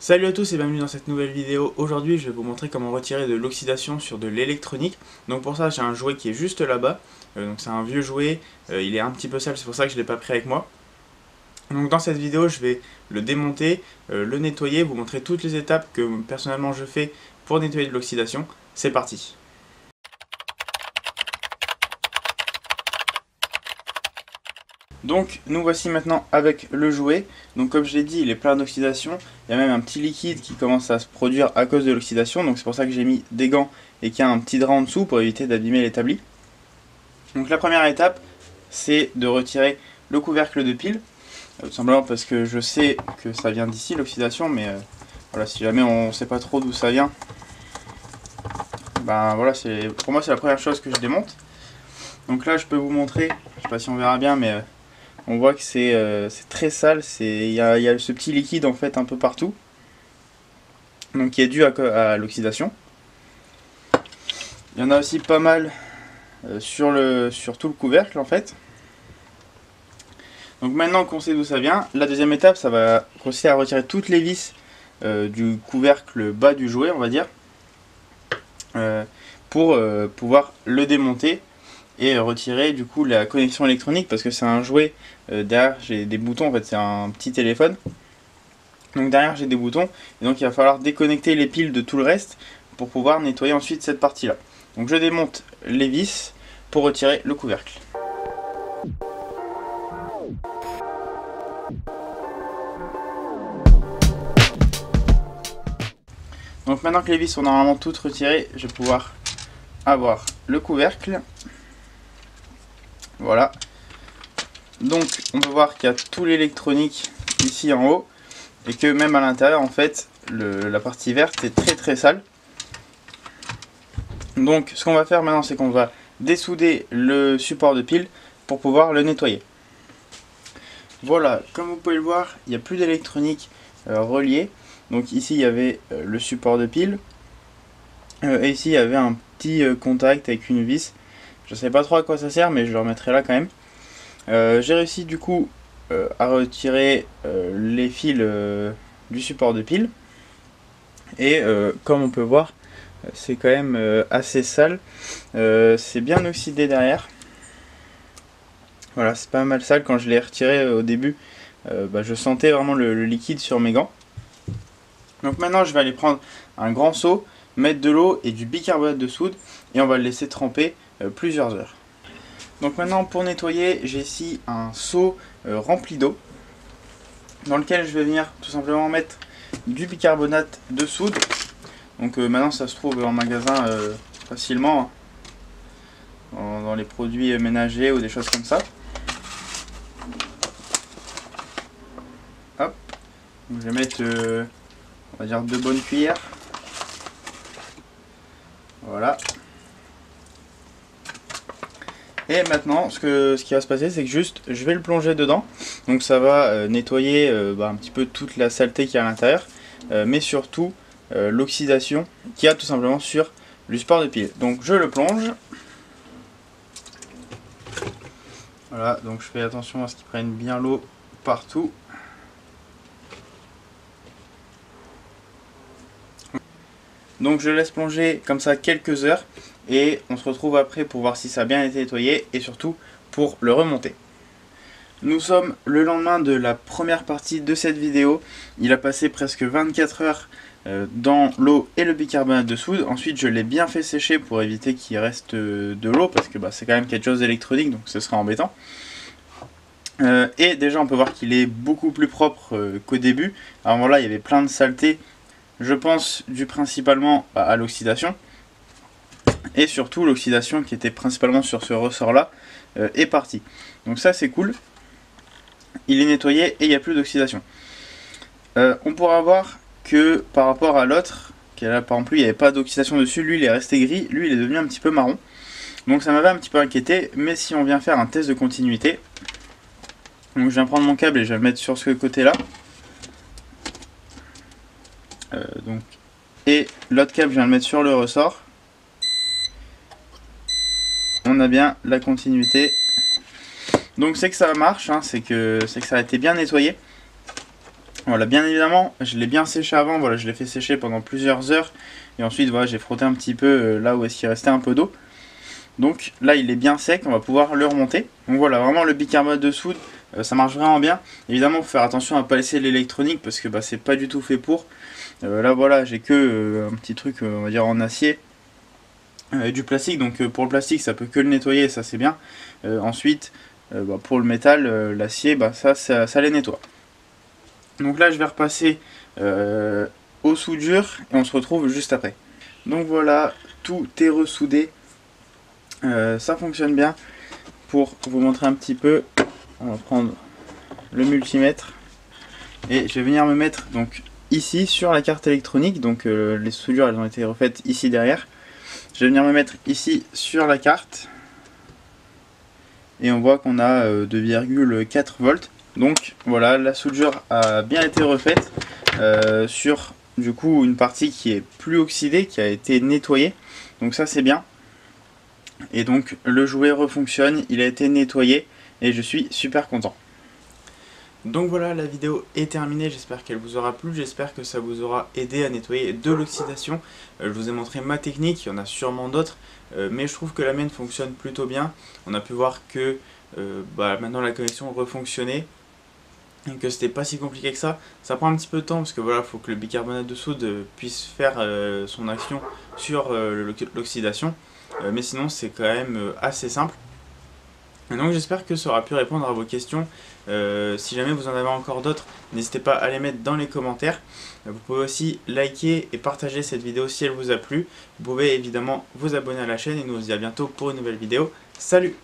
Salut à tous et bienvenue dans cette nouvelle vidéo. Aujourd'hui je vais vous montrer comment retirer de l'oxydation sur de l'électronique. Donc pour ça j'ai un jouet qui est juste là-bas. Donc c'est un vieux jouet, il est un petit peu sale, c'est pour ça que je ne l'ai pas pris avec moi. Donc dans cette vidéo je vais le démonter, le nettoyer, vous montrer toutes les étapes que personnellement je fais pour nettoyer de l'oxydation. C'est parti. Donc nous voici maintenant avec le jouet. Donc comme je l'ai dit, il est plein d'oxydation. Il y a même un petit liquide qui commence à se produire à cause de l'oxydation. Donc c'est pour ça que j'ai mis des gants et qu'il y a un petit drap en dessous pour éviter d'abîmer l'établi. Donc la première étape, c'est de retirer le couvercle de pile. Tout simplement parce que je sais que ça vient d'ici l'oxydation, mais voilà, si jamais on ne sait pas trop d'où ça vient, ben voilà, pour moi c'est la première chose que je démonte. Donc là je peux vous montrer, je sais pas si on verra bien, mais on voit que c'est très sale, il y a ce petit liquide en fait un peu partout, donc qui est dû à l'oxydation. Il y en a aussi pas mal sur tout le couvercle en fait. Donc maintenant qu'on sait d'où ça vient, la deuxième étape ça va consister à retirer toutes les vis du couvercle bas du jouet, on va dire, pour pouvoir le démonter et retirer du coup la connexion électronique, parce que c'est un jouet, derrière j'ai des boutons, en fait c'est un petit téléphone, donc derrière j'ai des boutons, et donc il va falloir déconnecter les piles de tout le reste pour pouvoir nettoyer ensuite cette partie là. Donc je démonte les vis pour retirer le couvercle. Donc maintenant que les vis sont normalement toutes retirées, je vais pouvoir avoir le couvercle. Voilà. Donc on peut voir qu'il y a tout l'électronique ici en haut, et que même à l'intérieur en fait la partie verte est très sale. Donc ce qu'on va faire maintenant, c'est qu'on va dessouder le support de pile pour pouvoir le nettoyer. Voilà, comme vous pouvez le voir, il n'y a plus d'électronique reliée. Donc ici il y avait le support de pile, et ici il y avait un petit contact avec une vis. Je ne sais pas trop à quoi ça sert, mais je le remettrai là quand même. J'ai réussi du coup à retirer les fils du support de pile, et comme on peut voir, c'est quand même assez sale. C'est bien oxydé derrière. Voilà, c'est pas mal sale. Quand je l'ai retiré au début, je sentais vraiment le liquide sur mes gants. Donc maintenant je vais aller prendre un grand seau, mettre de l'eau et du bicarbonate de soude, et on va le laisser tremper plusieurs heures. Donc maintenant pour nettoyer, j'ai ici un seau rempli d'eau, dans lequel je vais venir tout simplement mettre du bicarbonate de soude. Donc maintenant ça se trouve en magasin facilement, dans les produits ménagers ou des choses comme ça. Hop, donc je vais mettre on va dire 2 bonnes cuillères. Voilà. Et maintenant ce qui va se passer, c'est que juste je vais le plonger dedans. Donc ça va nettoyer un petit peu toute la saleté qu'il y a à l'intérieur, mais surtout l'oxydation qu'il y a tout simplement sur le support de pile. Donc je le plonge. Voilà, donc je fais attention à ce qu'il prenne bien l'eau partout. Donc je laisse plonger comme ça quelques heures, et on se retrouve après pour voir si ça a bien été nettoyé et surtout pour le remonter. Nous sommes le lendemain de la première partie de cette vidéo. Il a passé presque 24 heures dans l'eau et le bicarbonate de soude. Ensuite je l'ai bien fait sécher pour éviter qu'il reste de l'eau, parce que c'est quand même quelque chose d'électronique, donc ce sera embêtant. Et déjà on peut voir qu'il est beaucoup plus propre qu'au début. Avant là il y avait plein de saleté, je pense dû principalement à l'oxydation, et surtout l'oxydation qui était principalement sur ce ressort là est partie. Donc ça c'est cool, il est nettoyé et il n'y a plus d'oxydation. On pourra voir que par rapport à l'autre, là par exemple lui il n'y avait pas d'oxydation dessus, lui il est resté gris, lui il est devenu un petit peu marron. Donc ça m'avait un petit peu inquiété, mais si on vient faire un test de continuité, donc je viens prendre mon câble et je vais le mettre sur ce côté là. Et l'autre câble je viens le mettre sur le ressort. On a bien la continuité. Donc c'est que ça marche, hein, c'est que ça a été bien nettoyé. Voilà, bien évidemment, je l'ai bien séché avant, voilà, je l'ai fait sécher pendant plusieurs heures. Et ensuite, voilà, j'ai frotté un petit peu là où est-ce qu'il restait un peu d'eau. Donc là, il est bien sec, on va pouvoir le remonter. Donc voilà, vraiment le bicarbonate de soude, ça marche vraiment bien. Évidemment, il faut faire attention à ne pas laisser l'électronique parce que c'est pas du tout fait pour. Là, voilà, j'ai que un petit truc, on va dire en acier. Du plastique, donc pour le plastique, ça peut que le nettoyer, ça c'est bien. Ensuite, pour le métal, l'acier, ça les nettoie. Donc là je vais repasser aux soudures et on se retrouve juste après. Donc voilà, tout est ressoudé, ça fonctionne bien. Pour vous montrer un petit peu, on va prendre le multimètre et je vais venir me mettre donc ici sur la carte électronique. Donc les soudures elles ont été refaites ici derrière. Je vais venir me mettre ici sur la carte et on voit qu'on a 2,4 volts. Donc voilà, la soudure a bien été refaite sur du coup une partie qui est plus oxydée, qui a été nettoyée. Donc ça c'est bien. Et donc le jouet refonctionne, il a été nettoyé et je suis super content. Donc voilà, la vidéo est terminée, j'espère qu'elle vous aura plu, j'espère que ça vous aura aidé à nettoyer de l'oxydation. Je vous ai montré ma technique, il y en a sûrement d'autres, mais je trouve que la mienne fonctionne plutôt bien. On a pu voir que maintenant la connexion refonctionnait, et que c'était pas si compliqué que ça. Ça prend un petit peu de temps parce que voilà, faut que le bicarbonate de soude puisse faire son action sur l'oxydation, mais sinon c'est quand même assez simple. Et donc j'espère que ça aura pu répondre à vos questions. Si jamais vous en avez encore d'autres, n'hésitez pas à les mettre dans les commentaires. Vous pouvez aussi liker et partager cette vidéo si elle vous a plu. Vous pouvez évidemment vous abonner à la chaîne et nous on se dit à bientôt pour une nouvelle vidéo. Salut!